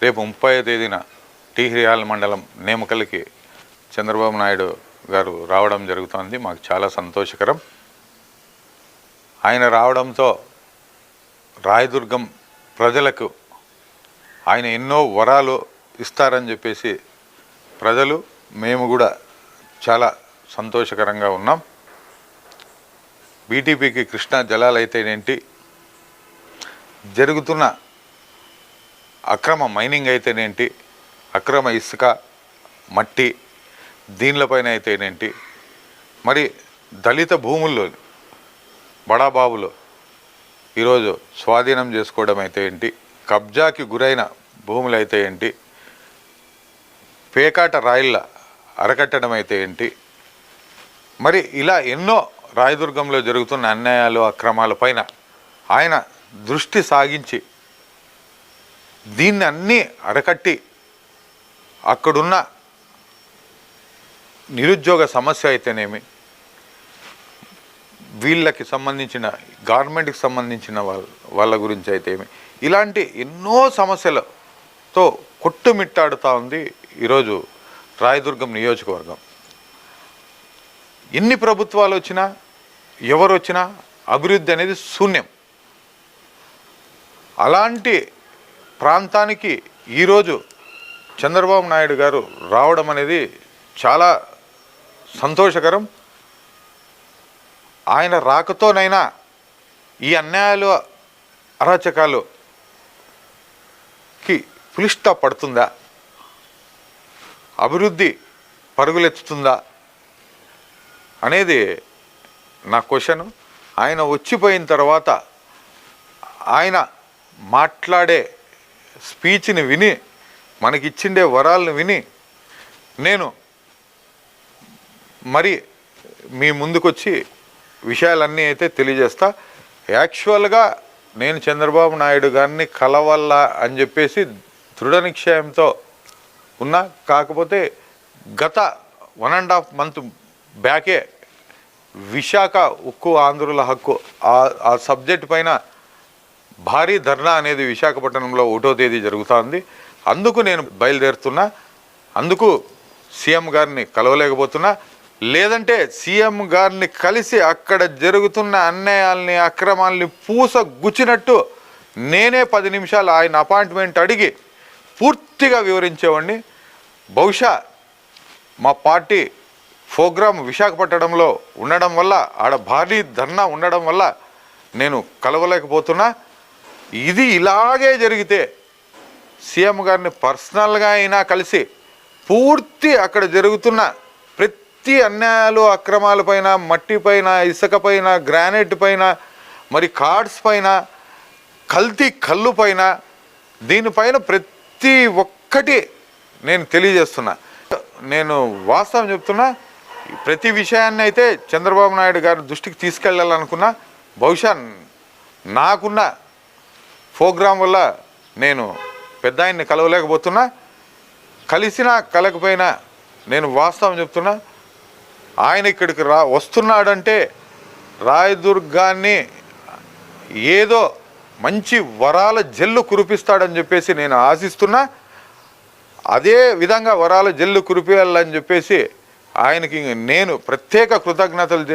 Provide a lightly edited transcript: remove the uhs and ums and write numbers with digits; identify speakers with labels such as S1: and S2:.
S1: రేపు 30వ తేదీన టీహ్రియాల మండలం నేమకల్కి చంద్రబాబు నాయుడు గారు రావడం జరుగుతుంది. మాకు చాలా సంతోషకరం. ఆయన రావడంతో రాయదుర్గం ప్రజలకు ఆయన ఎన్నో వరాలు ఇస్తారని చెప్పేసి ప్రజలు మేము కూడా చాలా సంతోషకరంగా ఉన్నాం. బీటీపీకి కృష్ణా జలాలు అయితేనేంటి, జరుగుతున్న అక్రమ మైనింగ్ అయితేనేంటి, అక్రమ ఇసుక మట్టి దీనిలపైన అయితేనేంటి, మరి దళిత భూముల్లో బడాబాబులు ఈరోజు స్వాధీనం చేసుకోవడం అయితే ఏంటి, కబ్జాకి గురైన భూములు అయితే ఏంటి, పేకాట రాయిళ్ళ అరకట్టడం అయితే ఏంటి, మరి ఇలా ఎన్నో రాయదుర్గంలో జరుగుతున్న అన్యాయాలు అక్రమాలపైన ఆయన దృష్టి సాగించి దీన్ని అన్నీ అరకట్టి అక్కడున్న నిరుద్యోగ సమస్య అయితేనేమి, వీళ్ళకి సంబంధించిన గవర్నమెంట్కి సంబంధించిన వాళ్ళ గురించి అయితేమి, ఇలాంటి ఎన్నో సమస్యలతో కొట్టుమిట్టాడుతూ ఉంది ఈరోజు రాయదుర్గం నియోజకవర్గం. ఎన్ని ప్రభుత్వాలు వచ్చినా ఎవరు వచ్చినా అభివృద్ధి అనేది శూన్యం. అలాంటి ప్రాంతానికి ఈరోజు చంద్రబాబు నాయుడు గారు రావడం అనేది చాలా సంతోషకరం. ఆయన రాకతోనైనా ఈ అన్యాయాలు అరాచకాలుకి ఫుల్ స్టాప్ పడుతుందా, అభివృద్ధి పరుగులెత్తుతుందా అనేది నా క్వశ్చన్. ఆయన వచ్చిపోయిన తర్వాత ఆయన మాట్లాడే స్పీచ్ని విని, మనకిచ్చిండే వరాలను విని నేను మరి మీ ముందుకొచ్చి విషయాలన్నీ అయితే తెలియజేస్తా. యాక్చువల్గా నేను చంద్రబాబు నాయుడు గారిని కలవల్లా అని చెప్పేసి దృఢ నిశ్చయంతో ఉన్నా. కాకపోతే గత 1.5 మంత్ బ్యాకే విశాఖ ఉక్కు ఆంధ్రుల హక్కు ఆ సబ్జెక్ట్ పైన భారీ ధర్నా అనేది విశాఖపట్నంలో 1వ తేదీ జరుగుతుంది. అందుకు నేను బయలుదేరుతున్నా. అందుకు సీఎం గారిని కలవలేకపోతున్నా. లేదంటే సీఎం గారిని కలిసి అక్కడ జరుగుతున్న అన్యాయాల్ని అక్రమాల్ని పూస గుచ్చినట్టు నేనే 10 నిమిషాలు ఆయన అపాయింట్మెంట్ అడిగి పూర్తిగా వివరించేవాడిని. బహుశా మా పార్టీ ప్రోగ్రాం విశాఖపట్నంలో ఉండడం వల్ల, ఆడ భారీ ధర్నా ఉండడం వల్ల నేను కలవలేకపోతున్నా. ఇది ఇలాగే జరిగితే సీఎం గారిని పర్సనల్గా అయినా కలిసి పూర్తి అక్కడ జరుగుతున్న ప్రతి అన్యాయాలు అక్రమాలపైన, మట్టిపైన, ఇసుకపైన, గ్రానైట్ పైన, మరి కార్డ్స్ పైన, కల్తీ కళ్ళు పైన, దీనిపైన ప్రతి ఒక్కటి నేను తెలియజేస్తున్నా. నేను వాస్తవం చెప్తున్నా. ప్రతి విషయాన్ని అయితే చంద్రబాబు నాయుడు గారి దృష్టికి తీసుకెళ్ళాలనుకున్నా. బహుశా నాకున్న ప్రోగ్రాం వల్ల నేను పెద్ద ఆయన్ని కలవలేకపోతున్నా. కలిసినా కలకపోయినా నేను వాస్తవం చెప్తున్నా. ఆయన ఇక్కడికి వస్తున్నాడంటే రాయదుర్గాన్ని ఏదో మంచి వరాల జల్లు కురిపిస్తాడని చెప్పేసి నేను ఆశిస్తున్నా. అదే విధంగా వరాల జల్లు కురిపియాలని చెప్పేసి ఆయనకి నేను ప్రత్యేక కృతజ్ఞతలు